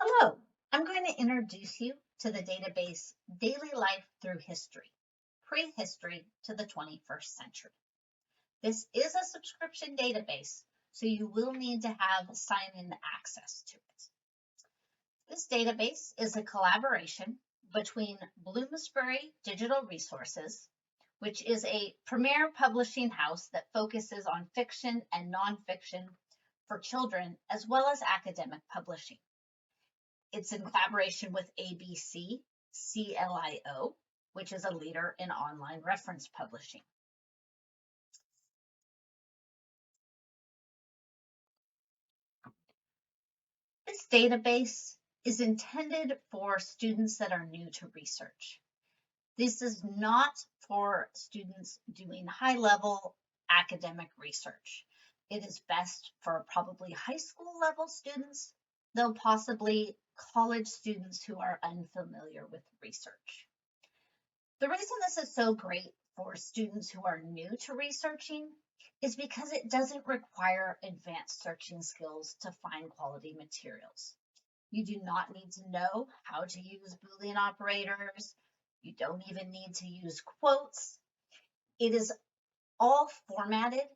Hello, I'm going to introduce you to the database Daily Life Through History, Prehistory to the 21st Century. This is a subscription database, so you will need to have sign-in access to it. This database is a collaboration between Bloomsbury Digital Resources, which is a premier publishing house that focuses on fiction and nonfiction for children, as well as academic publishing. It's in collaboration with ABC CLIO, which is a leader in online reference publishing. This database is intended for students that are new to research. This is not for students doing high-level academic research. It is best for probably high school level students, though possibly college students who are unfamiliar with research. The reason this is so great for students who are new to researching is because it doesn't require advanced searching skills to find quality materials. You do not need to know how to use Boolean operators. You don't even need to use quotes. It is all formatted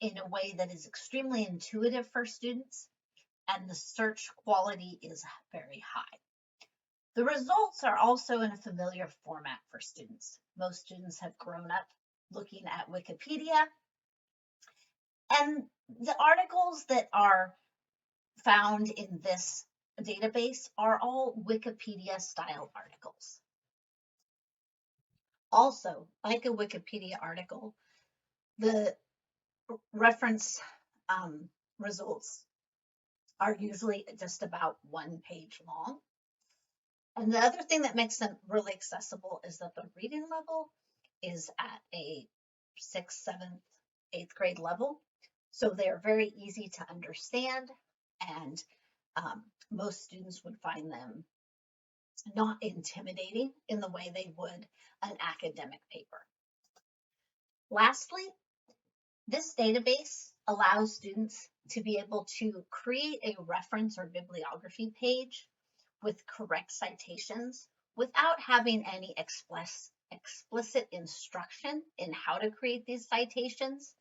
in a way that is extremely intuitive for students, and the search quality is very high. The results are also in a familiar format for students. Most students have grown up looking at Wikipedia, and the articles that are found in this database are all Wikipedia style articles. Also, like a Wikipedia article, the reference results are usually just about 1 page long. And the other thing that makes them really accessible is that the reading level is at a 6th, 7th, 8th grade level. So they are very easy to understand, and most students would find them not intimidating in the way they would an academic paper. Lastly, this database allows students to be able to create a reference or bibliography page with correct citations without having any explicit instruction in how to create these citations,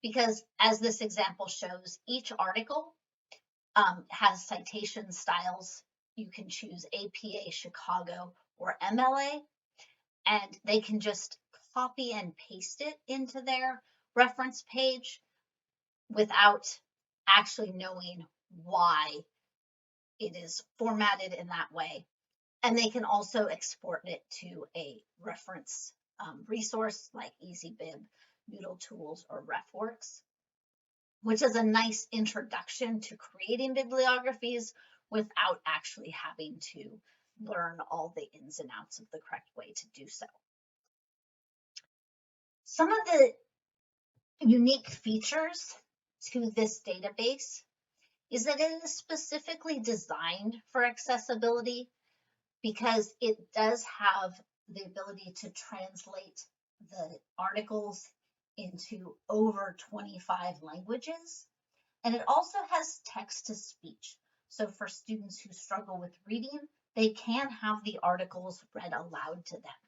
because as this example shows, each article has citation styles. You can choose APA, Chicago, or MLA, and they can just copy and paste it into their reference page without actually knowing why it is formatted in that way. And they can also export it to a reference resource like EasyBib, Noodle Tools, or RefWorks, which is a nice introduction to creating bibliographies without actually having to learn all the ins and outs of the correct way to do so. Some of the unique features to this database is that it is specifically designed for accessibility because it does have the ability to translate the articles into over 25 languages. And it also has text to speech. So for students who struggle with reading, they can have the articles read aloud to them.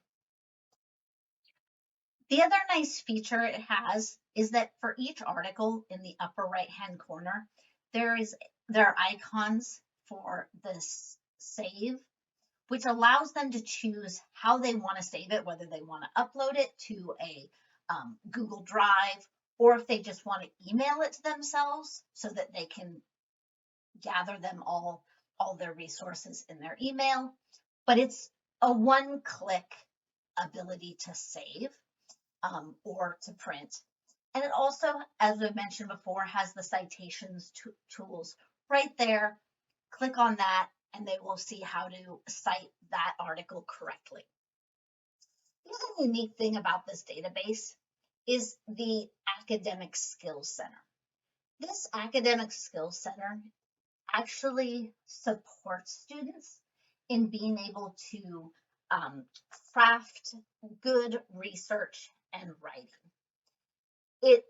The other nice feature it has is that for each article in the upper right-hand corner, there are icons for this save, which allows them to choose how they want to save it, whether they want to upload it to a Google Drive, or if they just want to email it to themselves so that they can gather them all their resources in their email. But it's a one-click ability to save or to print. And it also, as I mentioned before, has the citations tools right there. Click on that and they will see how to cite that article correctly. The other unique thing about this database is the Academic Skills Center. This Academic Skills Center actually supports students in being able to craft good research and writing. It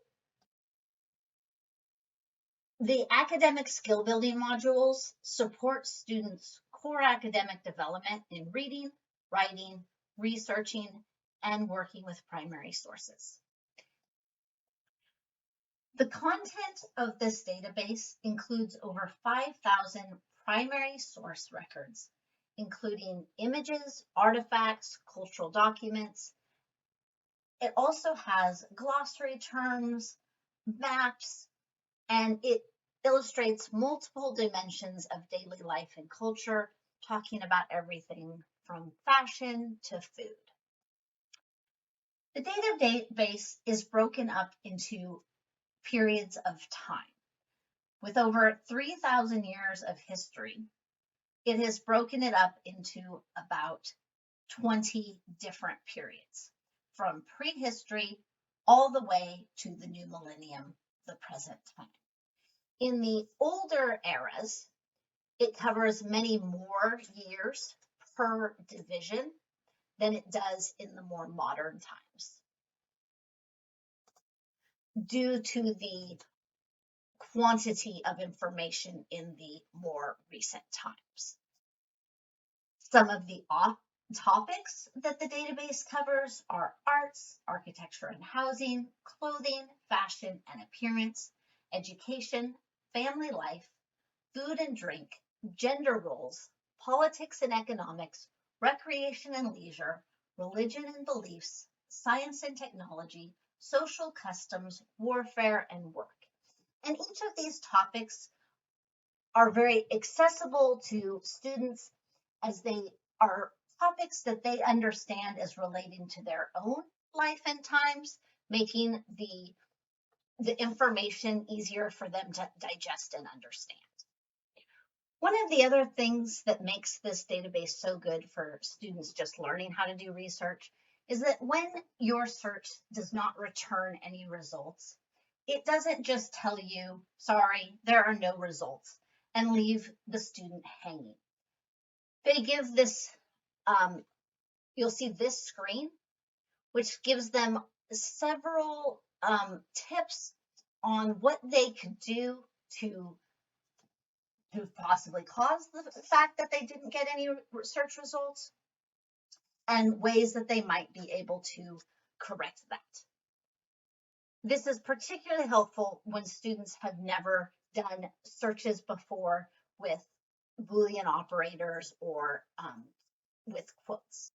The academic skill building modules support students' core academic development in reading, writing, researching, and working with primary sources. The content of this database includes over 5,000 primary source records, including images, artifacts, cultural documents. It also has glossary terms, maps, and it illustrates multiple dimensions of daily life and culture, talking about everything from fashion to food. The database is broken up into periods of time. With over 3,000 years of history, it has broken it up into about 20 different periods, from prehistory all the way to the new millennium, the present time. In the older eras, it covers many more years per division than it does in the more modern times, due to the quantity of information in the more recent times. Some of the topics that the database covers are arts, architecture and housing, clothing, fashion and appearance, education, family life, food and drink, gender roles, politics and economics, recreation and leisure, religion and beliefs, science and technology, social customs, warfare, and work. And each of these topics are very accessible to students as they are topics that they understand as relating to their own life and times, making the information easier for them to digest and understand. One of the other things that makes this database so good for students just learning how to do research is that when your search does not return any results, it doesn't just tell you, sorry, there are no results, and leave the student hanging. They give this, you'll see this screen, which gives them several tips on what they could do to possibly cause the fact that they didn't get any search results, and ways that they might be able to correct that. This is particularly helpful when students have never done searches before with Boolean operators or with quotes.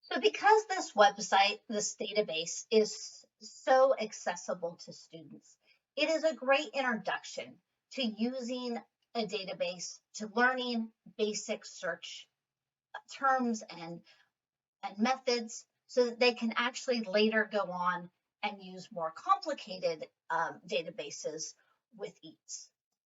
So because this website, this database is so accessible to students, it is a great introduction to using a database, to learning basic search terms and methods so that they can actually later go on and use more complicated databases with ease.